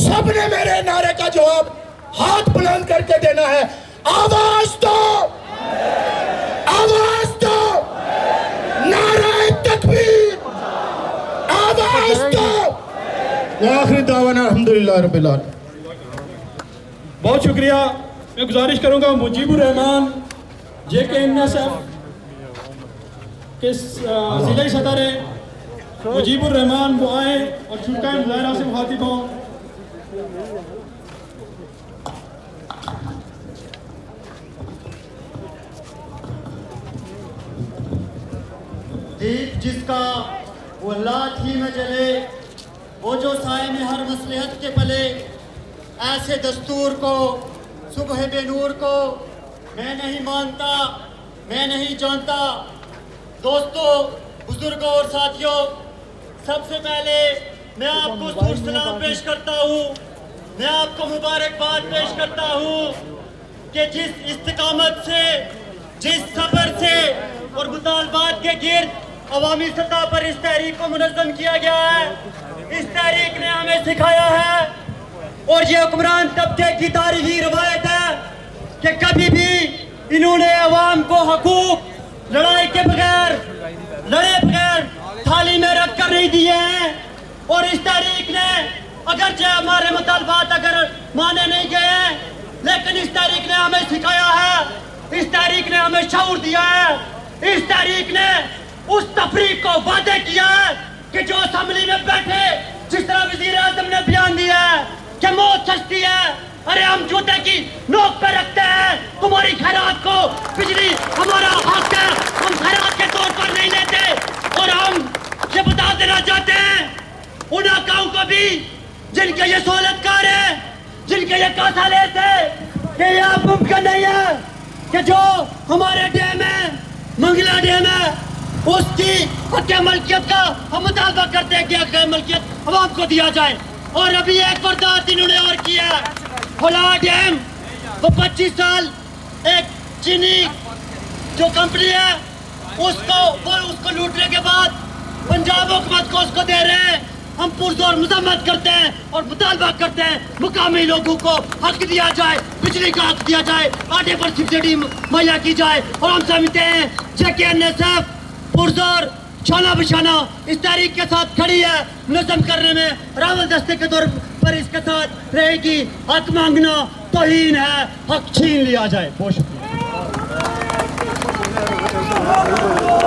سب نے میرے نعرے کا جواب ہاتھ بلند کر کے دینا ہے. آواز دو, آواز دو, نعرہ تکبیر, آواز دو. آخری دعوانا الحمدللہ رب العالمین. بہت شکریہ. میں گزارش کروں گا مجیب الرحمان JKNSF کے ضلعی صدر مجیب الرحمان وہ آئیں اور شرکا مظاہرہ سے مخاطب ہوں. دیپ جس کا وہ لات ہی میں جلے, وہ جو سائے میں ہر مصلحت کے پلے, ایسے دستور کو صبح بے نور کو میں نہیں مانتا, میں نہیں جانتا. دوستو, بزرگوں اور ساتھیوں, سب سے پہلے میں آپ کو سور سلام پیش کرتا ہوں. میں آپ کو مبارکباد پیش کرتا ہوں کہ جس استقامت سے, جس صبر سے اور مطالبات کے گرد عوامی سطح پر اس تحریک کو منظم کیا گیا ہے, اس تحریک نے ہمیں سکھایا ہے اور یہ حکمران طبقے کی تاریخی روایت ہے کہ کبھی بھی انہوں نے عوام کو حقوق لڑائی کے بغیر, لڑے بغیر تھالی میں رکھ کر نہیں دیے ہیں. اور اس تحریک نے اگرچہ ہمارے مطالبات اگر مانے نہیں گئے ہیں, لیکن اس تحریک نے ہمیں سکھایا ہے, اس تحریک نے ہمیں شعور دیا ہے, اس تحریک نے اس تفریق کو وعدے کیا ہے کہ جو اسمبلی میں بیٹھے, جس طرح وزیر اعظم نے بیان دیا ہے کہ موت سستی ہے, ارے ہم جوتے کی نوک پہ رکھتے ہیں تمہاری خیرات کو, بجلی ہمارا حق ہے, ہم خیرات کے طور پر نہیں لیتے. اور ہم یہ بتا دینا چاہتے ہیں ان آقاؤں کو بھی جن کے یہ سہولت کار ہے, جن کے یہ کاسا لیتے ہیں, کہ یہ اب ممکن نہیں ہے کہ جو ہمارے ڈیم ہے, منگلا ڈیم ہے, اس کی حق ملکیت کا ہم مطالبہ کرتے ہیں کہ حق ملکیت عوام کو دیا جائے. اور ابھی ایک واردات انہوں نے اور کیا, کھلا ڈیم, وہ 25 سال ایک چینی جو کمپنی ہے اس کو لوٹنے کے بعد پنجاب حکومت کو اس کو دے رہے ہیں. ہم پرزور مذمت کرتے ہیں اور مطالبہ کرتے ہیں مقامی لوگوں کو حق دیا جائے, بجلی کا حق دیا جائے, آٹے پر سبسڈی مہیا کی جائے. اور ہم سمجھتے ہیں JKNSF پرزور شانہ بشانہ اس تحریک کے ساتھ کھڑی ہے, نظم کرنے میں راول دستے کے طور پر اس کے ساتھ رہے گی. حق مانگنا توہین ہے, حق چھین لیا جائے. بہت شکریہ.